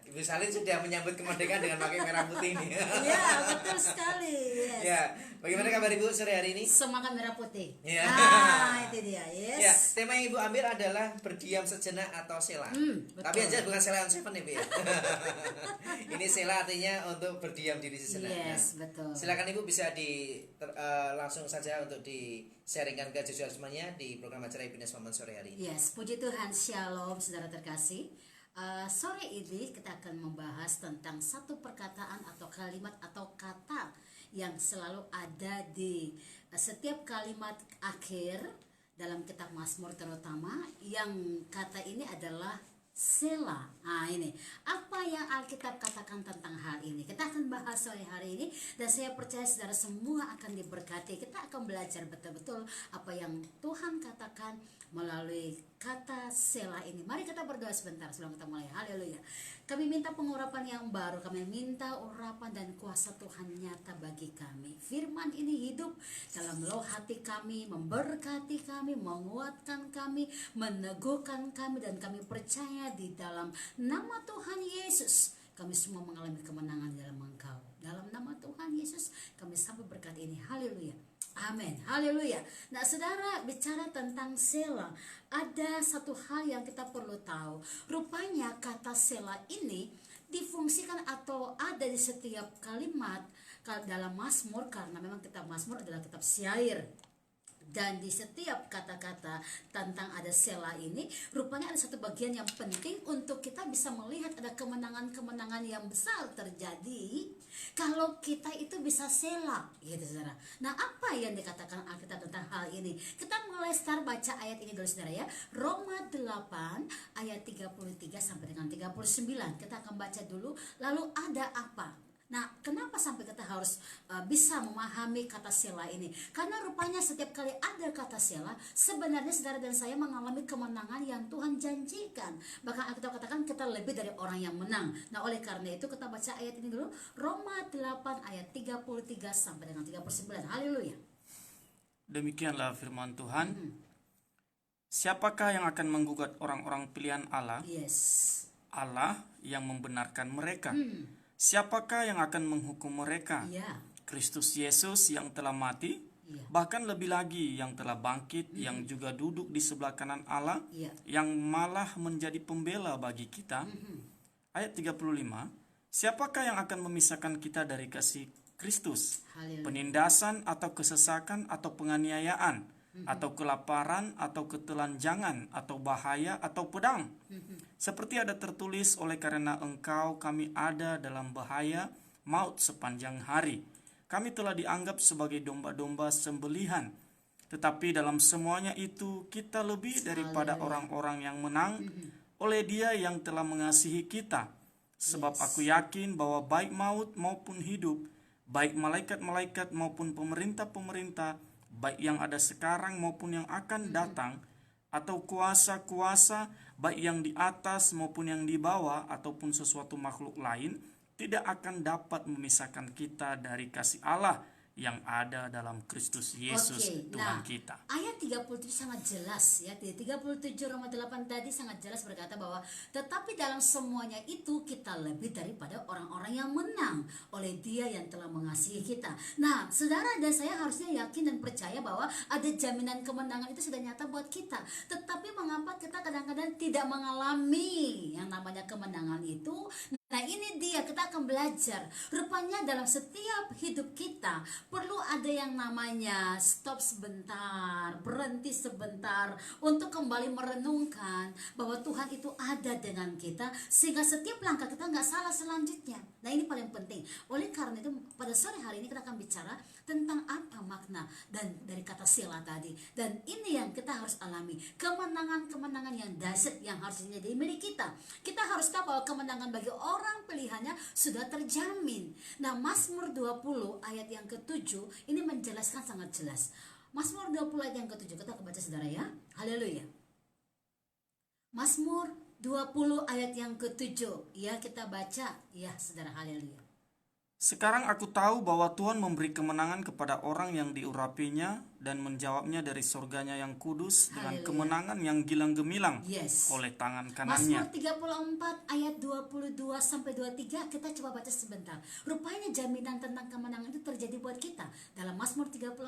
Ibu Salin sudah menyambut kemerdekaan dengan pakai merah putih ini. Iya, betul sekali. Yes. Ya, bagaimana kabar Ibu sore hari ini? Semangat merah putih. Ya. Itu dia. Yes. Ya, tema yang Ibu ambil adalah berdiam sejenak atau sela. Betul. Tapi aja bukan sela on seven Ibu ya. Ini sela artinya untuk berdiam diri sejenak. Yes, betul. Silakan Ibu bisa langsung saja untuk di-sharingkan ke Joshua semuanya di program acara Happiness Moment sore hari ini. Yes, puji Tuhan, shalom saudara terkasih. Sore ini kita akan membahas tentang satu perkataan atau kalimat atau kata yang selalu ada di setiap kalimat akhir dalam kitab Mazmur, terutama yang kata ini adalah Sela. Nah, ini apa yang Alkitab katakan tentang hal ini. Kita akan bahas sore hari ini dan saya percaya saudara semua akan diberkati. Kita akan belajar betul-betul apa yang Tuhan katakan melalui kata Sela ini. Mari kita berdoa sebentar sebelum kita mulai. Haleluya. Kami minta pengurapan yang baru. Kami minta urapan dan kuasa Tuhan nyata bagi kami. Firman ini hidup dalam loh hati kami, memberkati kami, menguatkan kami, meneguhkan kami, dan kami percaya di dalam nama Tuhan Yesus kami semua mengalami kemenangan dalam Engkau. Dalam nama Tuhan Yesus kami sampai berkat ini. Haleluya. Amin. Haleluya. Nah, saudara, bicara tentang Sela, ada satu hal yang kita perlu tahu. Rupanya kata Sela ini difungsikan atau ada di setiap kalimat dalam Mazmur, karena memang kitab Mazmur adalah kitab syair. Dan di setiap kata-kata tentang ada Sela ini, rupanya ada satu bagian yang penting untuk kita bisa melihat ada kemenangan-kemenangan yang besar terjadi kalau kita itu bisa Sela, gitu saudara. Nah, apa yang dikatakan Alkitab tentang hal ini? Kita mulai start baca ayat ini dulu saudara ya. Roma 8 ayat 33 sampai dengan 39. Kita akan baca dulu, lalu ada apa? Nah, kenapa sampai kita harus bisa memahami kata Sela ini? Karena rupanya setiap kali ada kata Sela, sebenarnya saudara dan saya mengalami kemenangan yang Tuhan janjikan. Bahkan Alkitab katakan kita lebih dari orang yang menang. Nah, oleh karena itu kita baca ayat ini dulu. Roma 8 ayat 33 sampai dengan 39. Haleluya. Demikianlah firman Tuhan. Siapakah yang akan menggugat orang-orang pilihan Allah? Yes. Allah yang membenarkan mereka. Siapakah yang akan menghukum mereka? Ya. Kristus Yesus yang telah mati, Ya. bahkan lebih lagi yang telah bangkit, yang juga duduk di sebelah kanan Allah, Ya. yang malah menjadi pembela bagi kita. Ayat 35, siapakah yang akan memisahkan kita dari kasih Kristus? Haleluya. Penindasan atau kesesakan atau penganiayaan, atau kelaparan atau ketelanjangan atau bahaya atau pedang. Seperti ada tertulis, oleh karena engkau kami ada dalam bahaya maut sepanjang hari. Kami telah dianggap sebagai domba-domba sembelihan. Tetapi dalam semuanya itu kita lebih daripada orang-orang yang menang oleh Dia yang telah mengasihi kita. Sebab aku yakin bahwa baik maut maupun hidup, baik malaikat-malaikat maupun pemerintah-pemerintah, baik yang ada sekarang maupun yang akan datang, atau kuasa-kuasa, baik yang di atas maupun yang di bawah, ataupun sesuatu makhluk lain, tidak akan dapat memisahkan kita dari kasih Allah yang ada dalam Kristus Yesus Tuhan kita. Ayat 37 sangat jelas ya. Di 37 Roma 8 tadi sangat jelas berkata bahwa tetapi dalam semuanya itu kita lebih daripada orang-orang yang menang oleh Dia yang telah mengasihi kita. Nah, saudara dan saya harusnya yakin dan percaya bahwa ada jaminan kemenangan itu sudah nyata buat kita. Tetapi mengapa kita kadang-kadang tidak mengalami yang namanya kemenangan itu? Nah, ini dia, kita akan belajar. Rupanya dalam setiap hidup kita perlu ada yang namanya stop sebentar, berhenti sebentar untuk kembali merenungkan bahwa Tuhan itu ada dengan kita, sehingga setiap langkah kita nggak salah selanjutnya. Nah, ini paling penting. Oleh karena itu pada sore hari ini kita akan bicara tentang apa makna dan dari kata Sela tadi. Dan ini yang kita harus alami, kemenangan-kemenangan yang dahsyat yang harus jadi milik kita. Kita harus tahu bahwa kemenangan bagi orang pilihannya sudah terjamin. Nah, Mazmur 20 ayat yang ke-7 ini menjelaskan sangat jelas. Mazmur 20 ayat yang ke-7 kita baca saudara ya. Haleluya. Mazmur 20 ayat yang ke-7 ya, kita baca ya saudara. Haleluya. Sekarang aku tahu bahwa Tuhan memberi kemenangan kepada orang yang diurapinya, dan menjawabnya dari surganya yang kudus dengan Haleluya. kemenangan yang gilang gemilang Yes. oleh tangan Mazmur kanannya. 34 ayat 22 sampai 23 kita coba baca sebentar. Rupanya jaminan tentang kemenangan itu terjadi buat kita. Dalam Mazmur 34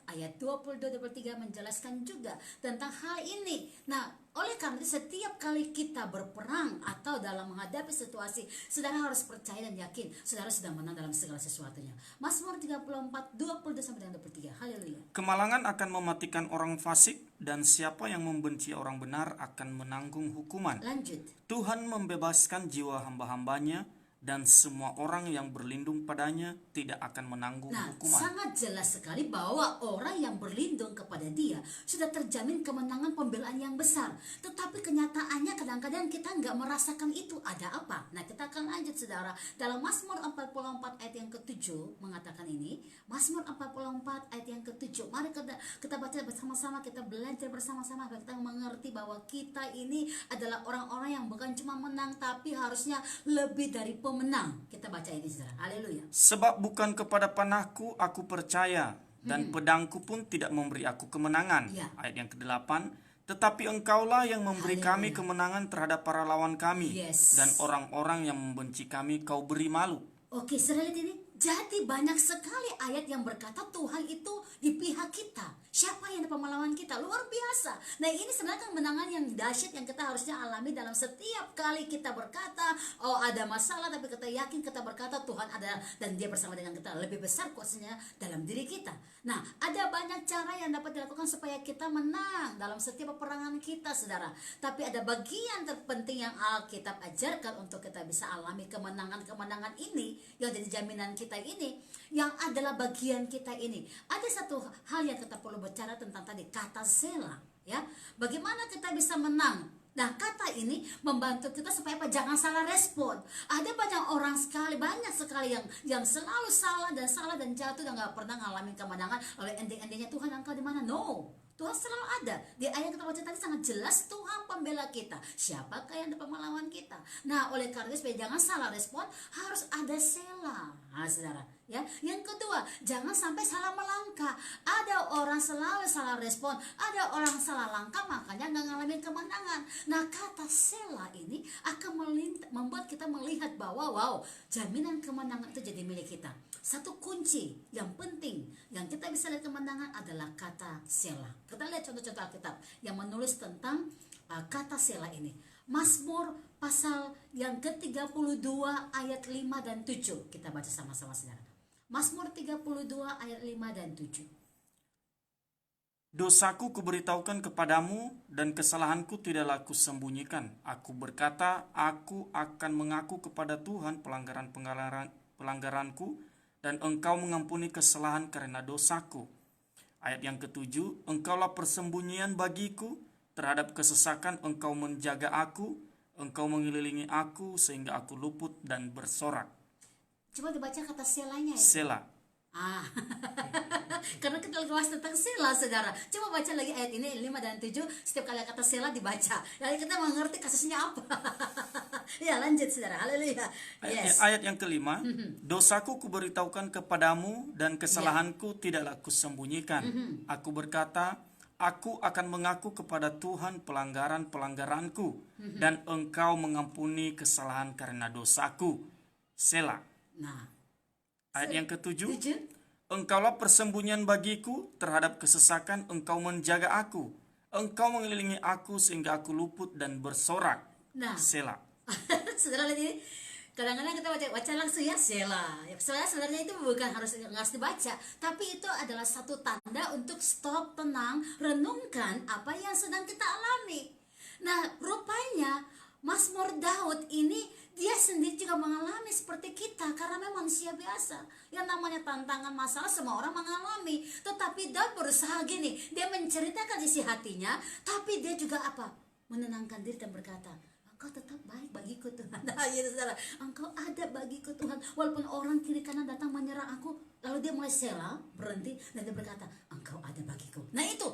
ayat 22-23 menjelaskan juga tentang hal ini. Nah, oleh karena itu setiap kali kita berperang atau dalam menghadapi situasi, saudara harus percaya dan yakin saudara sudah menang dalam segala sesuatunya. Mazmur 34 22 sampai 23. Haleluya. Kemalangan akan mematikan orang fasik, dan siapa yang membenci orang benar akan menanggung hukuman. Lanjut. Tuhan membebaskan jiwa hamba-hambanya, dan semua orang yang berlindung padanya tidak akan menanggung Nah, hukuman. sangat jelas sekali bahwa orang yang berlindung kepada dia sudah terjamin kemenangan pembelaan yang besar. Tetapi kenyataannya kadang-kadang kita nggak merasakan itu. Ada apa? Nah, kita akan lanjut saudara. Dalam Mazmur 44 ayat yang ke-7 mengatakan ini. Mazmur 44 ayat yang ke-7. Mari kita baca bersama-sama, kita belajar bersama-sama. Kita mengerti bahwa kita ini adalah orang-orang yang bukan cuma menang, tapi harusnya lebih dari pemenang. Kita baca ini saudara. Haleluya. Sebab bukan kepada panahku aku percaya, dan pedangku pun tidak memberi aku kemenangan. Ya. Ayat yang ke-8, tetapi engkaulah yang memberi kami kemenangan terhadap para lawan kami, Yes. dan orang-orang yang membenci kami kau beri malu. Oke, saudara lihat ini. Jadi banyak sekali ayat yang berkata Tuhan itu di pihak kita. Siapa yang dapat melawan kita? Luar biasa. Nah, ini sebenarnya kemenangan yang dahsyat yang kita harusnya alami dalam setiap kali kita berkata, oh ada masalah, tapi kita yakin kita berkata Tuhan ada dan dia bersama dengan kita. Lebih besar kuasanya dalam diri kita. Nah, ada banyak cara yang dapat dilakukan supaya kita menang dalam setiap peperangan kita, saudara. Tapi ada bagian terpenting yang Alkitab ajarkan untuk kita bisa alami kemenangan-kemenangan ini yang jadi jaminan kita ini, yang adalah bagian kita ini. Ada satu hal yang kita perlu bicara tentang tadi, kata Selah, ya. Bagaimana kita bisa menang? Nah, kata ini membantu kita supaya apa? Jangan salah respon. Ada banyak sekali yang selalu salah dan jatuh dan nggak pernah ngalamin kemenangan. Lalu ending-endingnya Tuhan engkau di mana? No. Tuhan selalu ada. Di ayat yang kita baca tadi sangat jelas Tuhan pembela kita. Siapakah yang dapat melawan kita? Nah, oleh karena itu supaya jangan salah respon, harus ada Selah. Nah, saudara, ya. Yang kedua, jangan sampai salah melangkah. Ada orang selalu salah respon, ada orang salah langkah, makanya nggak ngalamin kemenangan. Nah, kata Selah ini akan membuat kita melihat bahwa wow, jaminan kemenangan itu jadi milik kita. Satu kunci yang penting yang kita bisa lihat kemenangan adalah kata Selah. Kita lihat contoh-contoh Alkitab yang menulis tentang kata Selah ini. Mazmur pasal yang ke-32 ayat 5 dan 7. Kita baca sama-sama saudara. Mazmur 32 ayat 5 dan 7. Dosaku kuberitahukan kepadamu, dan kesalahanku tidaklah kusembunyikan. Aku berkata, aku akan mengaku kepada Tuhan pelanggaranku, dan engkau mengampuni kesalahan karena dosaku. Ayat yang ke-7, engkaulah persembunyian bagiku, terhadap kesesakan engkau menjaga aku, engkau mengelilingi aku sehingga aku luput dan bersorak. Coba dibaca kata Selahnya ya. Selah. Karena kita lagi bahas tentang Selah, saudara. Coba baca lagi ayat ini 5 dan 7. Setiap kali kata Selah dibaca, lalu kita mengerti kasusnya apa. Ya, lanjut saudara. Haleluya. Yes. Ayat yang kelima, dosaku kuberitahukan kepadamu, dan kesalahanku tidaklah kusembunyikan. Aku berkata, aku akan mengaku kepada Tuhan pelanggaranku, dan engkau mengampuni kesalahan karena dosaku. Selah. Nah, Ayat yang ke-7, 7. engkaulah persembunyian bagiku, terhadap kesesakan engkau menjaga aku, engkau mengelilingi aku sehingga aku luput dan bersorak. Nah, Selah. saudara lihat ini. Kadang-kadang kita baca langsung ya Selah. Ya, sebenarnya itu bukan harus dibaca, tapi itu adalah satu tanda untuk stop, tenang, renungkan apa yang sedang kita alami. Nah, rupanya Mazmur Daud ini dia sendiri juga mengalami seperti kita, karena memang manusia biasa. Yang namanya tantangan, masalah semua orang mengalami. Tetapi Daud berusaha gini, dia menceritakan isi hatinya, tapi dia juga apa? Menenangkan diri dan berkata, engkau tetap baik bagiku Tuhan. Nah, ya saudara, engkau ada bagiku Tuhan. Walaupun orang kiri kanan datang menyerang aku, lalu dia mulai Selah, berhenti, dan dia berkata, engkau ada bagiku. Nah, itu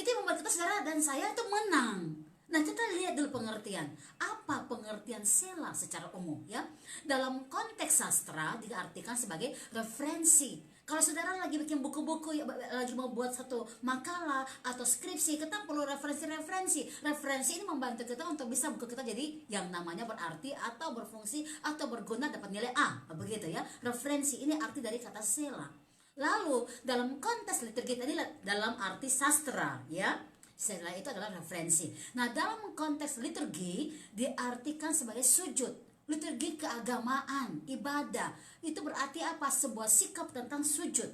yang membuat kita, saudara dan saya itu menang. Nah, kita lihat dulu pengertian. Apa pengertian Selah secara umum ya? Dalam konteks sastra diartikan sebagai referensi Kalau saudara lagi bikin buku-buku, lagi mau buat satu makalah atau skripsi, kita perlu referensi. Referensi ini membantu kita untuk bisa buku kita jadi yang namanya berarti atau berfungsi atau berguna, dapat nilai A, begitu ya. Referensi ini arti dari kata sela. Lalu dalam konteks liturgi tadi dalam arti sastra, ya. Sela itu adalah referensi. Nah, dalam konteks liturgi diartikan sebagai sujud. Liturgi keagamaan, ibadah, itu berarti apa? Sebuah sikap tentang sujud.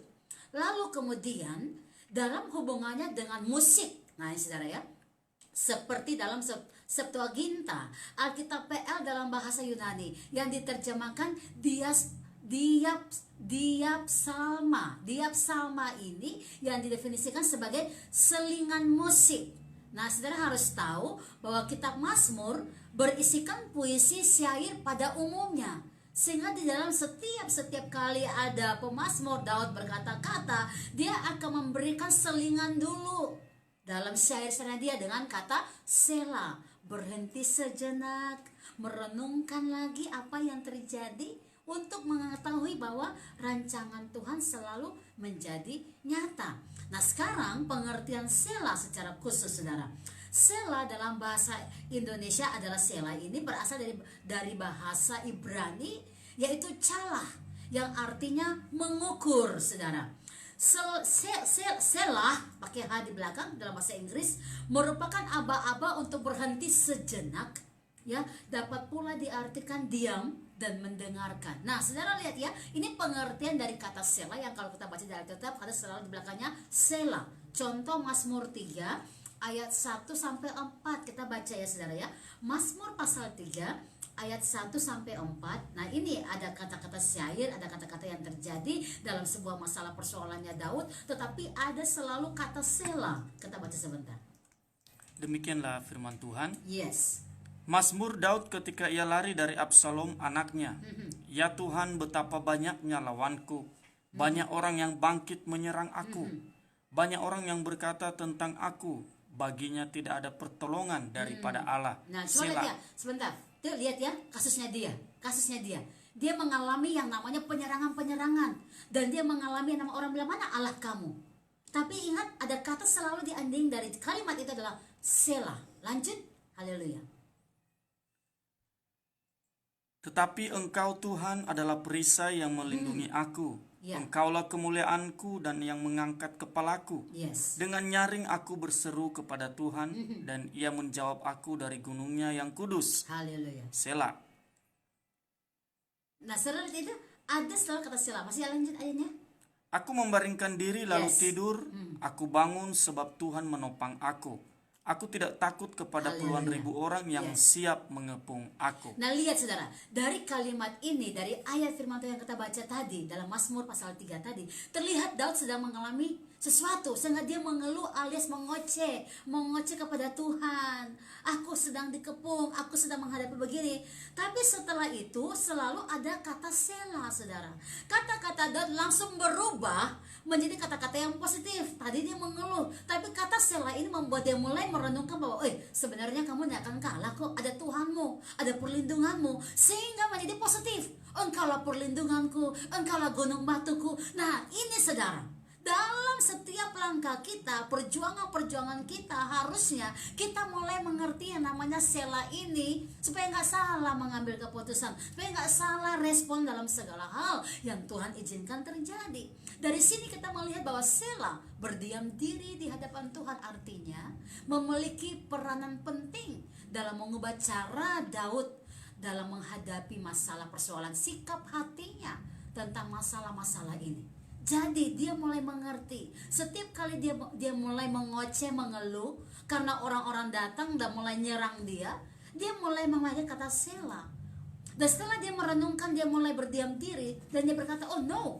Lalu kemudian dalam hubungannya dengan musik, nah saudara ya, seperti dalam Septuaginta, Alkitab PL dalam bahasa Yunani yang diterjemahkan Diapsalma ini yang didefinisikan sebagai selingan musik. Nah, saudara harus tahu bahwa kitab Mazmur berisikan puisi syair pada umumnya, sehingga di dalam setiap kali ada pemazmur Daud berkata-kata, dia akan memberikan selingan dulu dalam syair-syairnya dia dengan kata sela, berhenti sejenak, merenungkan lagi apa yang terjadi untuk mengetahui bahwa rancangan Tuhan selalu menjadi nyata. Nah, sekarang pengertian sela secara khusus, saudara. Sela dalam bahasa Indonesia adalah sela ini berasal dari bahasa Ibrani, yaitu calah, yang artinya mengukur, saudara. Selah pakai H di belakang dalam bahasa Inggris merupakan aba-aba untuk berhenti sejenak, ya. Dapat pula diartikan diam dan mendengarkan. Nah, saudara lihat ya, ini pengertian dari kata sela yang kalau kita baca dari Alkitab ada selalu di belakangnya sela. Contoh Mazmur 3 ayat 1 sampai 4 kita baca ya saudara ya. Mazmur pasal 3 ayat 1 sampai 4. Nah, ini ada kata-kata syair, ada kata-kata yang terjadi dalam sebuah masalah persoalannya Daud, tetapi ada selalu kata sela. Kita baca sebentar. Demikianlah firman Tuhan. Yes. Mazmur Daud ketika ia lari dari Absalom anaknya. Ya Tuhan, betapa banyaknya lawanku. Banyak orang yang bangkit menyerang aku. Banyak orang yang berkata tentang aku, baginya tidak ada pertolongan daripada Allah. Nah, coba lihat ya, sebentar. Tuh, lihat ya, kasusnya dia. Dia mengalami yang namanya penyerangan. Dan dia mengalami yang nama orang bilang, mana Allah kamu? Tapi ingat, ada kata selalu dianding dari kalimat itu adalah sela. Lanjut, haleluya. Tetapi Engkau Tuhan adalah perisai yang melindungi aku. Ya. Engkaulah kemuliaanku dan yang mengangkat kepalaku. Yes. Dengan nyaring aku berseru kepada Tuhan, dan ia menjawab aku dari gunungnya yang kudus. Haleluya. Sela. Nah, selalu itu ada selalu kata sela. Masih lanjut ayatnya? Aku membaringkan diri lalu Yes. tidur. Aku bangun sebab Tuhan menopang aku. Aku tidak takut kepada puluhan Haleluya. ribu orang yang Yes. siap mengepung aku. Nah, lihat saudara, dari kalimat ini, dari ayat firman Tuhan yang kita baca tadi dalam Mazmur pasal 3 tadi, terlihat Daud sedang mengalami sesuatu sehingga dia mengeluh alias mengoceh kepada Tuhan. Aku sedang dikepung, aku sedang menghadapi begini. Tapi setelah itu selalu ada kata sela, saudara. Kata-kata Daud langsung berubah menjadi kata-kata yang positif. Tadi dia mengeluh, tapi kata sela ini membuat dia mulai merenungkan bahwa, sebenarnya kamu tidak akan kalah kok. Ada Tuhanmu, ada perlindunganmu, sehingga menjadi positif. Engkaulah perlindunganku, engkaulah gunung batuku. Nah, ini saudara, dalam setiap langkah kita, perjuangan kita, harusnya kita mulai mengerti yang namanya sela ini, supaya nggak salah mengambil keputusan, supaya nggak salah respon dalam segala hal yang Tuhan izinkan terjadi. Dari sini kita melihat bahwa sela, berdiam diri di hadapan Tuhan, artinya memiliki peranan penting dalam mengubah cara Daud dalam menghadapi masalah persoalan sikap hatinya tentang masalah-masalah ini. Jadi dia mulai mengerti. Setiap kali dia mulai mengoceh, mengeluh karena orang-orang datang dan mulai nyerang dia mulai memakai kata sela. Dan setelah dia merenungkan, dia mulai berdiam diri dan dia berkata, oh no,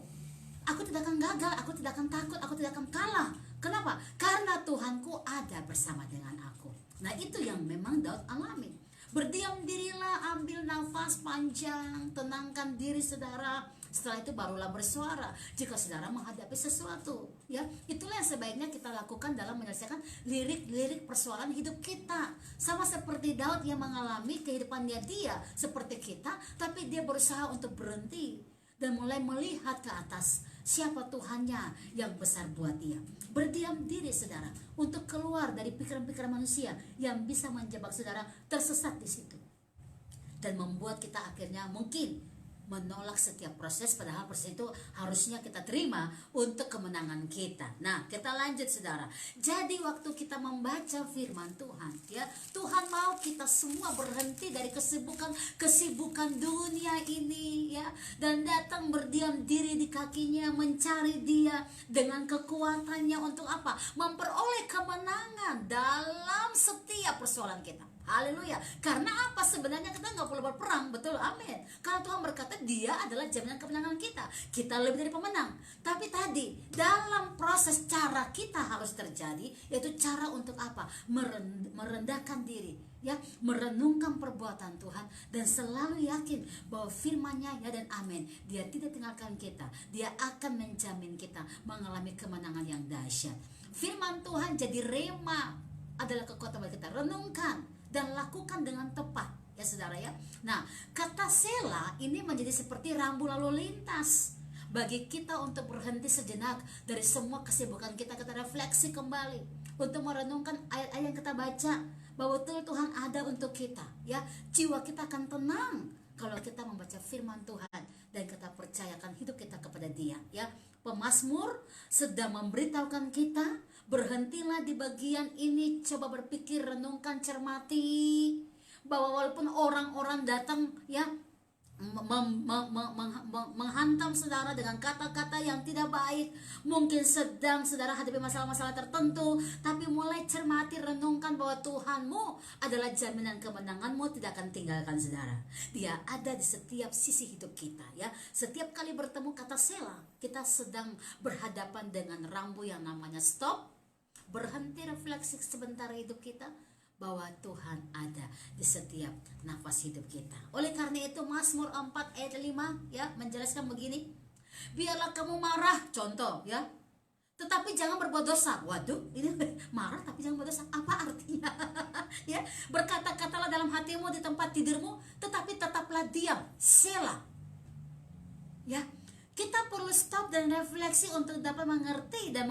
aku tidak akan gagal, aku tidak akan takut, aku tidak akan kalah. Kenapa? Karena Tuhanku ada bersama dengan aku. Nah, itu yang memang Daud alami. Berdiam dirilah, ambil nafas panjang, tenangkan diri saudara. Setelah itu barulah bersuara jika saudara menghadapi sesuatu, ya. Itulah yang sebaiknya kita lakukan dalam menyelesaikan lirik-lirik persoalan hidup kita. Sama seperti Daud yang mengalami kehidupannya dia seperti kita, tapi dia berusaha untuk berhenti dan mulai melihat ke atas siapa Tuhannya yang besar buat dia. Berdiam diri saudara untuk keluar dari pikiran-pikiran manusia yang bisa menjebak saudara tersesat di situ dan membuat kita akhirnya mungkin menolak setiap proses, padahal proses itu harusnya kita terima untuk kemenangan kita. Nah, kita lanjut saudara. Jadi waktu kita membaca firman Tuhan, ya, Tuhan mau kita semua berhenti dari kesibukan dunia ini, ya, dan datang berdiam diri di kakinya, mencari Dia dengan kekuatannya untuk apa? Memperoleh kemenangan dalam setiap persoalan kita. Haleluya. Karena apa? Sebenarnya kita nggak perlu berperang, betul, amin. Karena Tuhan berkata Dia adalah jaminan kemenangan kita. Kita lebih dari pemenang. Tapi tadi dalam proses cara kita harus terjadi, yaitu cara untuk apa? Merendahkan diri, ya, merenungkan perbuatan Tuhan dan selalu yakin bahwa firman-Nya ya dan amin. Dia tidak tinggalkan kita. Dia akan menjamin kita mengalami kemenangan yang dahsyat. Firman Tuhan jadi rema, adalah kekuatan bagi kita. Renungkan dan lakukan dengan tepat, ya saudara ya. Nah, kata Selah ini menjadi seperti rambu lalu lintas bagi kita untuk berhenti sejenak dari semua kesibukan kita refleksi kembali untuk merenungkan ayat-ayat yang kita baca, bahwa betul Tuhan ada untuk kita, ya. Jiwa kita akan tenang kalau kita membaca firman Tuhan dan kita percayakan hidup kita kepada Dia, ya. Pemazmur sedang memberitahukan kita, berhentilah di bagian ini, coba berpikir, renungkan, cermati, bahwa walaupun orang-orang datang, ya, menghantam saudara dengan kata-kata yang tidak baik, mungkin sedang saudara hadapi masalah-masalah tertentu, tapi mulai cermati, renungkan bahwa Tuhanmu adalah jaminan kemenanganmu, tidak akan tinggalkan saudara. Dia ada di setiap sisi hidup kita, ya. Setiap kali bertemu kata Selah, kita sedang berhadapan dengan rambu yang namanya stop, berhenti, refleksi sebentar hidup kita, bahwa Tuhan ada di setiap nafas hidup kita. Oleh karena itu Mazmur 4 ayat 5, ya, menjelaskan begini. Biarlah kamu marah, contoh, ya, tetapi jangan berbuat dosa. Waduh, ini marah tapi jangan berbuat dosa. Apa artinya? Ya, berkata-katalah dalam hatimu di tempat tidurmu, tetapi tetaplah diam. Selah. Ya, kita perlu stop dan refleksi untuk dapat mengerti dan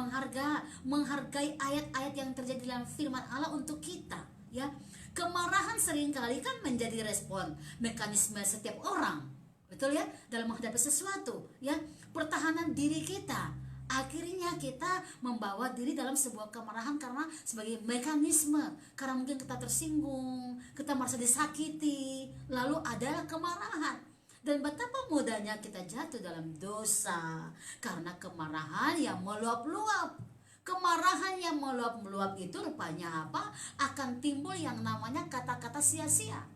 menghargai ayat-ayat yang terjadi dalam firman Allah untuk kita, ya. Kemarahan seringkali kan menjadi respon mekanisme setiap orang, betul ya, dalam menghadapi sesuatu, ya. Pertahanan diri kita, akhirnya kita membawa diri dalam sebuah kemarahan karena sebagai mekanisme, karena mungkin kita tersinggung, kita merasa disakiti, lalu adalah kemarahan. Dan betapa mudahnya kita jatuh dalam dosa karena kemarahan yang meluap-luap. Kemarahan yang meluap-luap itu rupanya apa? Akan timbul yang namanya kata-kata sia-sia.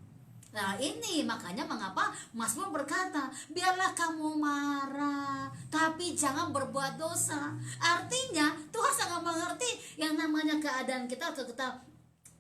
Nah, ini makanya mengapa Mazmur berkata, biarlah kamu marah, tapi jangan berbuat dosa. Artinya Tuhan sangat mengerti yang namanya keadaan kita atau kita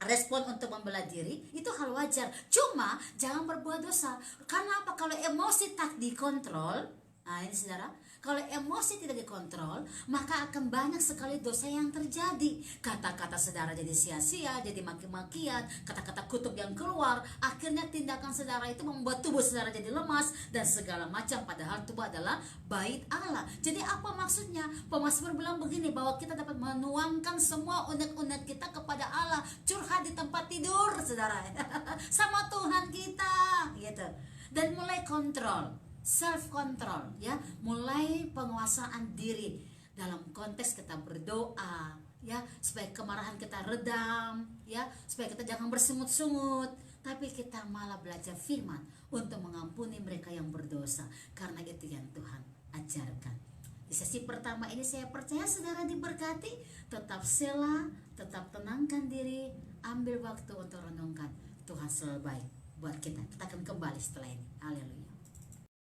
respon untuk membela diri itu hal wajar. Cuma jangan berbuat dosa. Karena apa? Kalau emosi tak dikontrol, nah ini saudara, kalau emosi tidak dikontrol, maka akan banyak sekali dosa yang terjadi. Kata-kata saudara jadi sia-sia, jadi maki-makian, kata-kata kutuk yang keluar, akhirnya tindakan saudara itu membuat tubuh saudara jadi lemas dan segala macam, padahal tubuh adalah bait Allah. Jadi apa maksudnya? Pemazmur bilang begini, bahwa kita dapat menuangkan semua unek-unek kita kepada Allah, curhat di tempat tidur saudara sama Tuhan kita, gitu. Dan mulai kontrol, self control, ya, mulai penguasaan diri dalam konteks kita berdoa, ya, supaya kemarahan kita redam, ya, supaya kita jangan bersungut-sungut, tapi kita malah belajar firman untuk mengampuni mereka yang berdosa, karena itu yang Tuhan ajarkan. Di sesi pertama ini saya percaya saudara diberkati. Tetap selah, tetap tenangkan diri, ambil waktu untuk renungkan. Tuhan selalu baik buat kita. Kita akan kembali setelah ini. Haleluya.